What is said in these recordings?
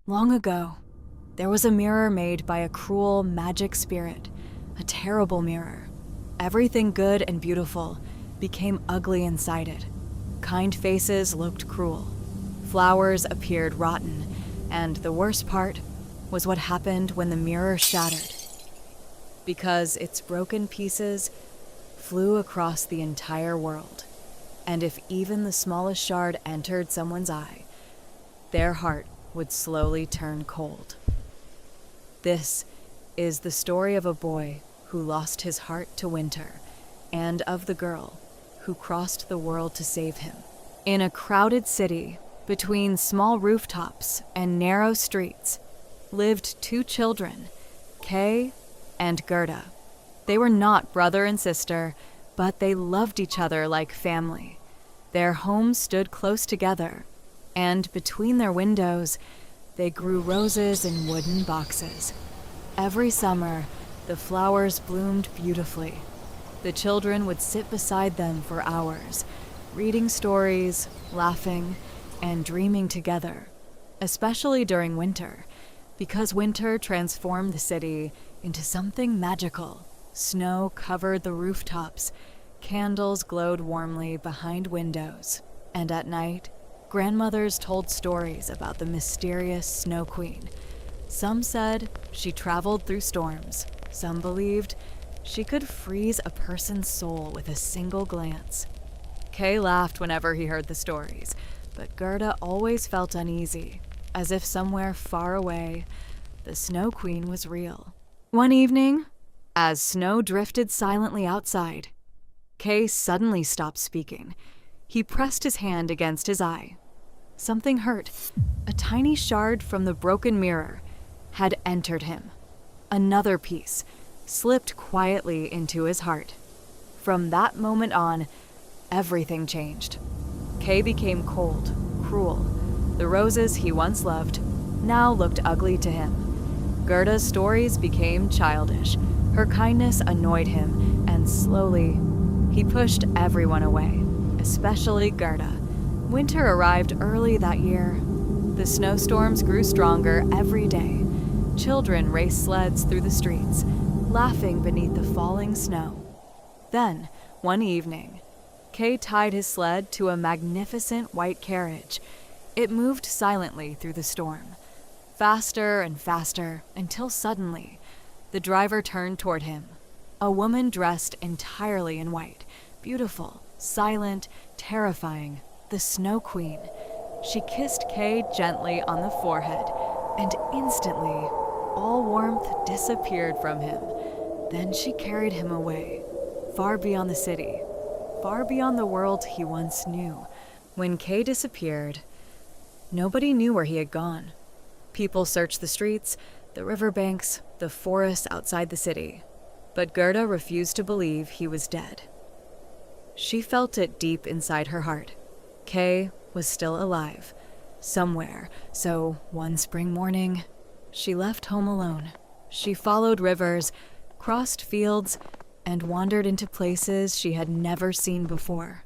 Long ago, there was a mirror made by a cruel magic spirit, a terrible mirror. Everything good and beautiful became ugly inside it. Kind faces looked cruel. Flowers appeared rotten, and the worst part was what happened when the mirror shattered. Because its broken pieces flew across the entire world, and if even the smallest shard entered someone's eye, their heart would slowly turn cold. This is the story of a boy who lost his heart to winter, and of the girl who crossed the world to save him. In a crowded city, between small rooftops and narrow streets, lived two children, Kay and Gerda. They were not brother and sister, but they loved each other like family. Their homes stood close together, and between their windows, they grew roses in wooden boxes. Every summer, the flowers bloomed beautifully. The children would sit beside them for hours, reading stories, laughing, and dreaming together, especially during winter, because winter transformed the city into something magical. Snow covered the rooftops, candles glowed warmly behind windows, and at night, grandmothers told stories about the mysterious Snow Queen. Some said she traveled through storms. Some believed she could freeze a person's soul with a single glance. Kay laughed whenever he heard the stories, but Gerda always felt uneasy, as if somewhere far away, the Snow Queen was real. One evening, as snow drifted silently outside, Kay suddenly stopped speaking. He pressed his hand against his eye. Something hurt. A tiny shard from the broken mirror had entered him. Another piece slipped quietly into his heart. From that moment on, everything changed. Kay became cold, cruel. The roses he once loved now looked ugly to him. Gerda's stories became childish. Her kindness annoyed him, and slowly, he pushed everyone away, especially Gerda. Winter arrived early that year. The snowstorms grew stronger every day. Children raced sleds through the streets, laughing beneath the falling snow. Then, one evening, Kay tied his sled to a magnificent white carriage. It moved silently through the storm, faster and faster, until suddenly, the driver turned toward him. A woman dressed entirely in white, beautiful, silent, terrifying, the Snow Queen. She kissed Kay gently on the forehead, and instantly, all warmth disappeared from him. Then she carried him away, far beyond the city, far beyond the world he once knew. When Kay disappeared, nobody knew where he had gone. People searched the streets, the riverbanks, the forests outside the city, but Gerda refused to believe he was dead. She felt it deep inside her heart. Kay was still alive, somewhere, so one spring morning, she left home alone. She followed rivers, crossed fields, and wandered into places she had never seen before.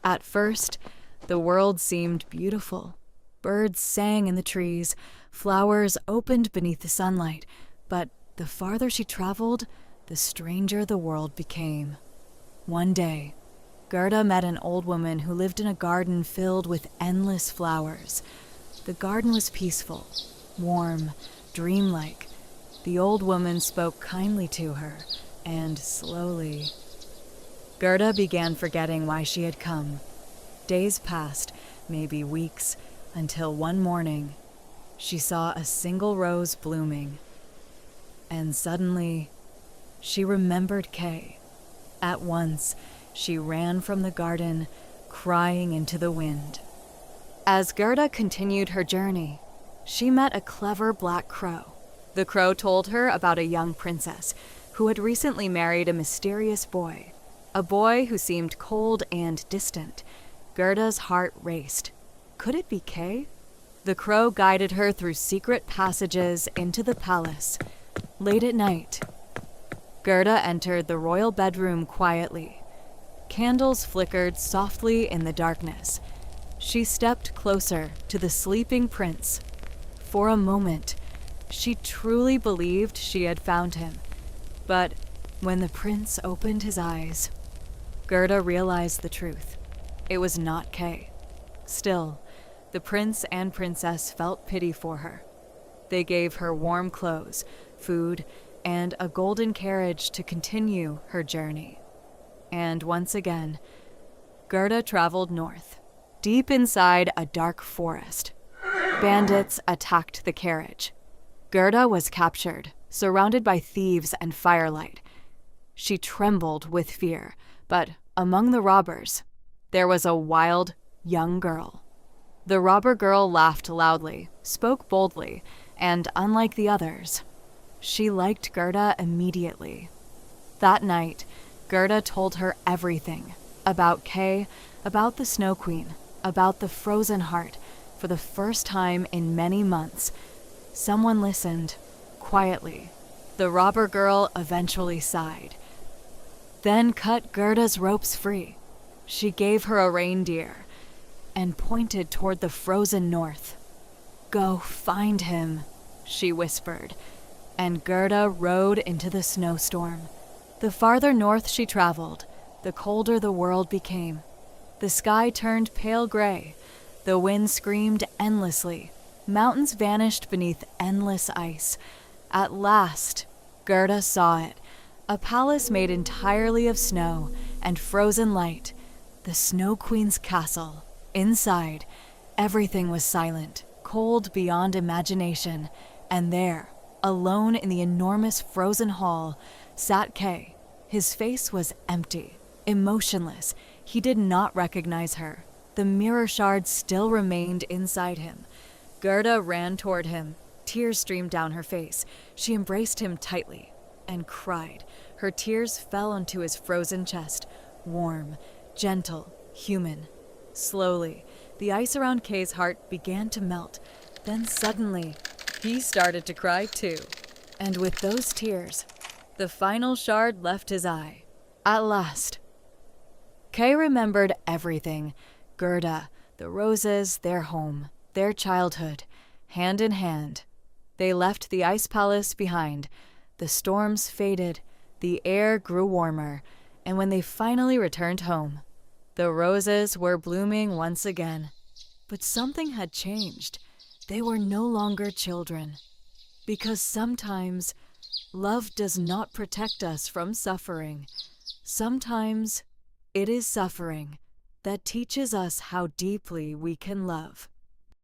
At first, the world seemed beautiful. Birds sang in the trees, flowers opened beneath the sunlight, but the farther she traveled, the stranger the world became. One day, Gerda met an old woman who lived in a garden filled with endless flowers. The garden was peaceful, warm, dreamlike. The old woman spoke kindly to her, and slowly, Gerda began forgetting why she had come. Days passed, maybe weeks, until one morning, she saw a single rose blooming. And suddenly, she remembered Kay. At once, she ran from the garden, crying into the wind. As Gerda continued her journey, she met a clever black crow. The crow told her about a young princess who had recently married a mysterious boy, a boy who seemed cold and distant. Gerda's heart raced. Could it be Kay? The crow guided her through secret passages into the palace. Late at night, Gerda entered the royal bedroom quietly. Candles flickered softly in the darkness. She stepped closer to the sleeping prince. For a moment, she truly believed she had found him. But when the prince opened his eyes, Gerda realized the truth. It was not Kay. Still, the prince and princess felt pity for her. They gave her warm clothes, food, and a golden carriage to continue her journey. And once again, Gerda traveled north, deep inside a dark forest. Bandits attacked the carriage. Gerda was captured, surrounded by thieves and firelight. She trembled with fear, but among the robbers, there was a wild, young girl. The robber girl laughed loudly, spoke boldly, and unlike the others, she liked Gerda immediately. That night, Gerda told her everything about Kay, about the Snow Queen, about the frozen heart. For the first time in many months, someone listened, quietly. The robber girl eventually sighed, then cut Gerda's ropes free. She gave her a reindeer and pointed toward the frozen north. "Go find him," she whispered, and Gerda rode into the snowstorm. The farther north she traveled, the colder the world became. The sky turned pale gray. The wind screamed endlessly. Mountains vanished beneath endless ice. At last, Gerda saw it. A palace made entirely of snow and frozen light. The Snow Queen's castle. Inside, everything was silent, cold beyond imagination. And there, alone in the enormous frozen hall, sat Kay. His face was empty, emotionless. He did not recognize her. The mirror shard still remained inside him. Gerda ran toward him. Tears streamed down her face. She embraced him tightly and cried. Her tears fell onto his frozen chest, warm, gentle, human. Slowly, the ice around Kay's heart began to melt. Then suddenly, he started to cry too. And with those tears, the final shard left his eye. At last, Kay remembered everything. Gerda, the roses, their home, their childhood, hand in hand. They left the ice palace behind. The storms faded, the air grew warmer, and when they finally returned home, the roses were blooming once again. But something had changed. They were no longer children. Because sometimes love does not protect us from suffering. Sometimes it is suffering that teaches us how deeply we can love.